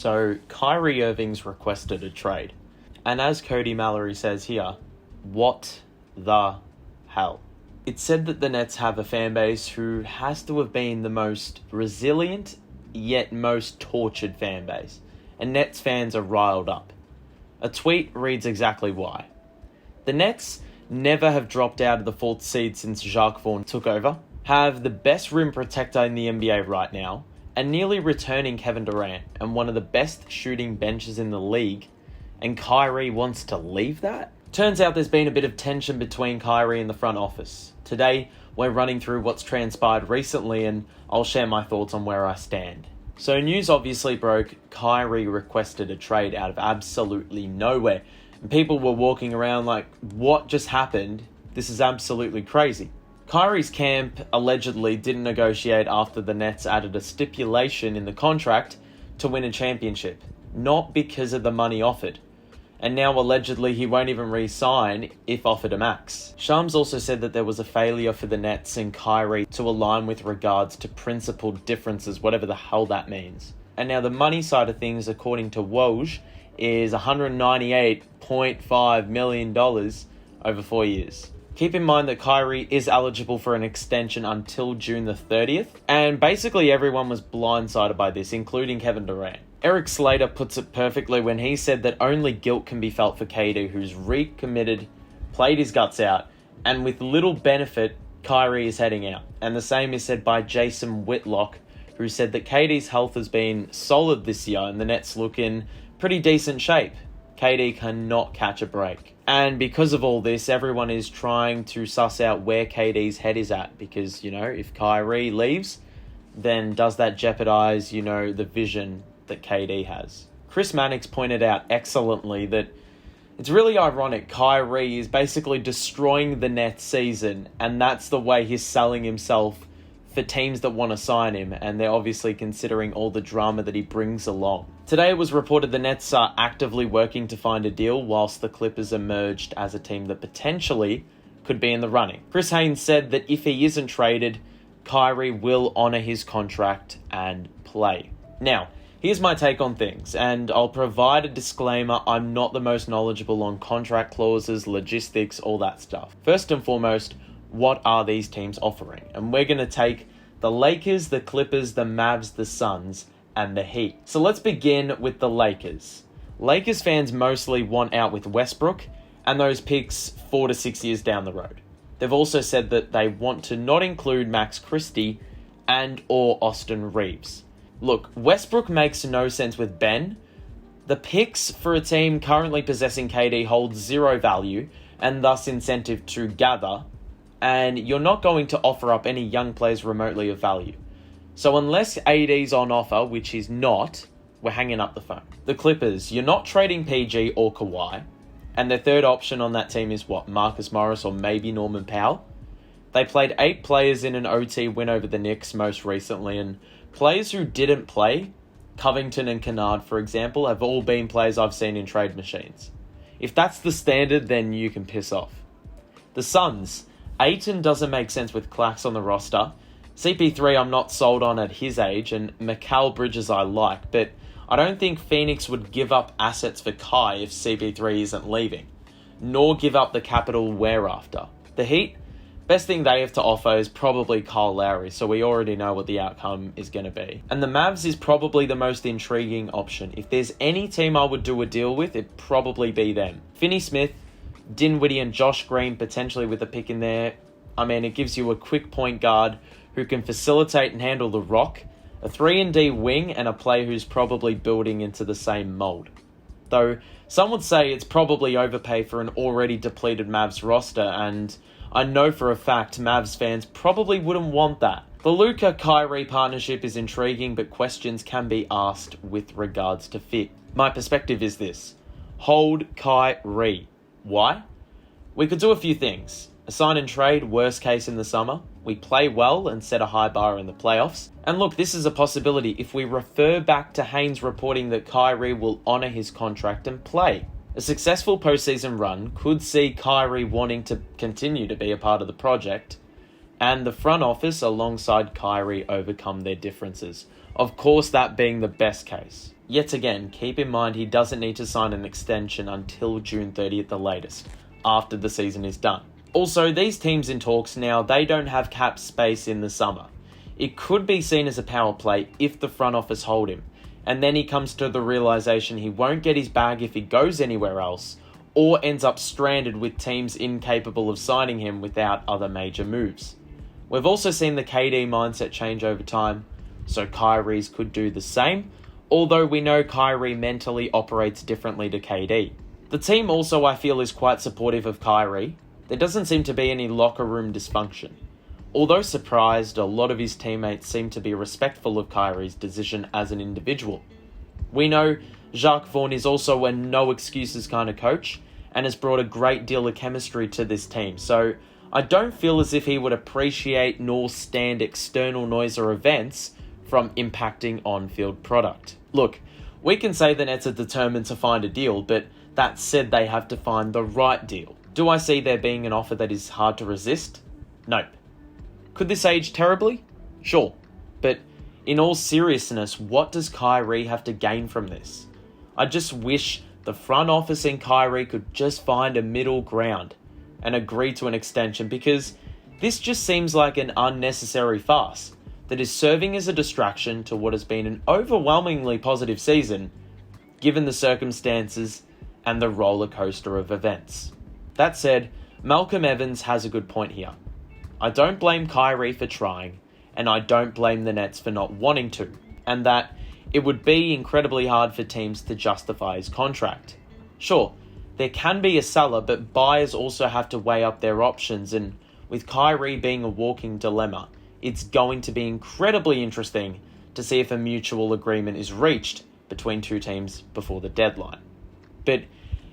So, Kyrie Irving's requested a trade. And as Cody Mallory says here, what the hell? It's said that the Nets have a fan base who has to have been the most resilient, yet most tortured fan base. And Nets fans are riled up. A tweet reads exactly why. The Nets never have dropped out of the 4th seed since Jacques Vaughn took over, have the best rim protector in the NBA right now, and nearly returning Kevin Durant and one of the best shooting benches in the league, and Kyrie wants to leave that? Turns out there's been a bit of tension between Kyrie and the front office. Today, we're running through what's transpired recently and I'll share my thoughts on where I stand. So news obviously broke, Kyrie requested a trade out of absolutely nowhere. And people were walking around like, what just happened? This is absolutely crazy. Kyrie's camp allegedly didn't negotiate after the Nets added a stipulation in the contract to win a championship, not because of the money offered. And now allegedly he won't even re-sign if offered a max. Shams also said that there was a failure for the Nets and Kyrie to align with regards to principled differences, whatever the hell that means. And now the money side of things, according to Woj, is $198.5 million over 4 years. Keep in mind that Kyrie is eligible for an extension until June the 30th, and basically everyone was blindsided by this, including Kevin Durant. Eric Slater puts it perfectly when he said that only guilt can be felt for KD, who's recommitted, played his guts out, and with little benefit, Kyrie is heading out. And the same is said by Jason Whitlock, who said that KD's health has been solid this year and the Nets look in pretty decent shape. KD cannot catch a break. And because of all this, everyone is trying to suss out where KD's head is at. Because, if Kyrie leaves, then does that jeopardize, the vision that KD has? Chris Mannix pointed out excellently that it's really ironic. Kyrie is basically destroying the Nets season, and that's the way he's selling himself for teams that want to sign him, and they're obviously considering all the drama that he brings along. Today it was reported the Nets are actively working to find a deal, whilst the Clippers emerged as a team that potentially could be in the running. Chris Haynes said that if he isn't traded, Kyrie will honour his contract and play. Now, here's my take on things, and I'll provide a disclaimer. I'm not the most knowledgeable on contract clauses, logistics, all that stuff. First and foremost, what are these teams offering? And we're going to take the Lakers, the Clippers, the Mavs, the Suns, and the Heat. So let's begin with the Lakers. Lakers fans mostly want out with Westbrook and those picks 4 to 6 years down the road. They've also said that they want to not include Max Christie and or Austin Reeves. Look, Westbrook makes no sense with Ben. The picks for a team currently possessing KD hold zero value and thus incentive to gather, and you're not going to offer up any young players remotely of value. So unless AD's on offer, which he's not, we're hanging up the phone. The Clippers, you're not trading PG or Kawhi, and their third option on that team is what, Marcus Morris or maybe Norman Powell? They played 8 players in an OT win over the Knicks most recently, and players who didn't play, Covington and Kennard, for example, have all been players I've seen in trade machines. If that's the standard, then you can piss off. The Suns, Ayton doesn't make sense with Clax on the roster. CP3 I'm not sold on at his age, and Mikal Bridges I like, but I don't think Phoenix would give up assets for Kai if CP3 isn't leaving, nor give up the capital we're after. The Heat, best thing they have to offer is probably Kyle Lowry, so we already know what the outcome is going to be. And the Mavs is probably the most intriguing option. If there's any team I would do a deal with, it'd probably be them. Finney-Smith, Dinwiddie and Josh Green potentially with a pick in there. I mean, it gives you a quick point guard who can facilitate and handle the rock, a 3-and-D wing, and a player who's probably building into the same mold. Though, some would say it's probably overpay for an already depleted Mavs roster, and I know for a fact Mavs fans probably wouldn't want that. The Luka-Kyrie partnership is intriguing, but questions can be asked with regards to fit. My perspective is this: hold Kyrie. Why? We could do a few things. A sign and trade, worst case in the summer. We play well and set a high bar in the playoffs. And look, this is a possibility if we refer back to Haynes reporting that Kyrie will honour his contract and play. A successful postseason run could see Kyrie wanting to continue to be a part of the project, and the front office alongside Kyrie overcome their differences. Of course, that being the best case. Yet again, keep in mind he doesn't need to sign an extension until June 30th the latest, after the season is done. Also, these teams in talks now, they don't have cap space in the summer. It could be seen as a power play if the front office hold him, and then he comes to the realization he won't get his bag if he goes anywhere else, or ends up stranded with teams incapable of signing him without other major moves. We've also seen the KD mindset change over time, so Kyrie's could do the same, although we know Kyrie mentally operates differently to KD. The team also, I feel, is quite supportive of Kyrie. There doesn't seem to be any locker room dysfunction. Although surprised, a lot of his teammates seem to be respectful of Kyrie's decision as an individual. We know Jacques Vaughn is also a no-excuses kind of coach and has brought a great deal of chemistry to this team, so I don't feel as if he would appreciate nor stand external noise or events from impacting on-field product. Look, we can say the Nets are determined to find a deal, but that said, they have to find the right deal. Do I see there being an offer that is hard to resist? Nope. Could this age terribly? Sure. But in all seriousness, what does Kyrie have to gain from this? I just wish the front office and Kyrie could just find a middle ground and agree to an extension, because this just seems like an unnecessary farce that is serving as a distraction to what has been an overwhelmingly positive season, given the circumstances and the roller coaster of events. That said, Malcolm Evans has a good point here. I don't blame Kyrie for trying, and I don't blame the Nets for not wanting to, and that it would be incredibly hard for teams to justify his contract. Sure, there can be a seller, but buyers also have to weigh up their options, and with Kyrie being a walking dilemma, it's going to be incredibly interesting to see if a mutual agreement is reached between two teams before the deadline. But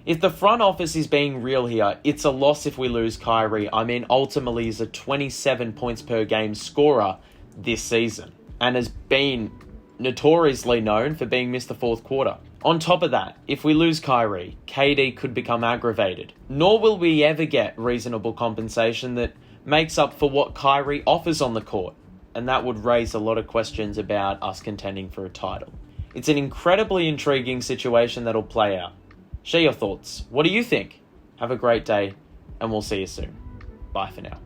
if the front office is being real here, it's a loss if we lose Kyrie. I mean, ultimately he's a 27 points per game scorer this season and has been notoriously known for being missed the fourth quarter. On top of that, if we lose Kyrie, KD could become aggravated. Nor will we ever get reasonable compensation that makes up for what Kyrie offers on the court, and that would raise a lot of questions about us contending for a title. It's an incredibly intriguing situation that'll play out. Share your thoughts. What do you think? Have a great day, and we'll see you soon. Bye for now.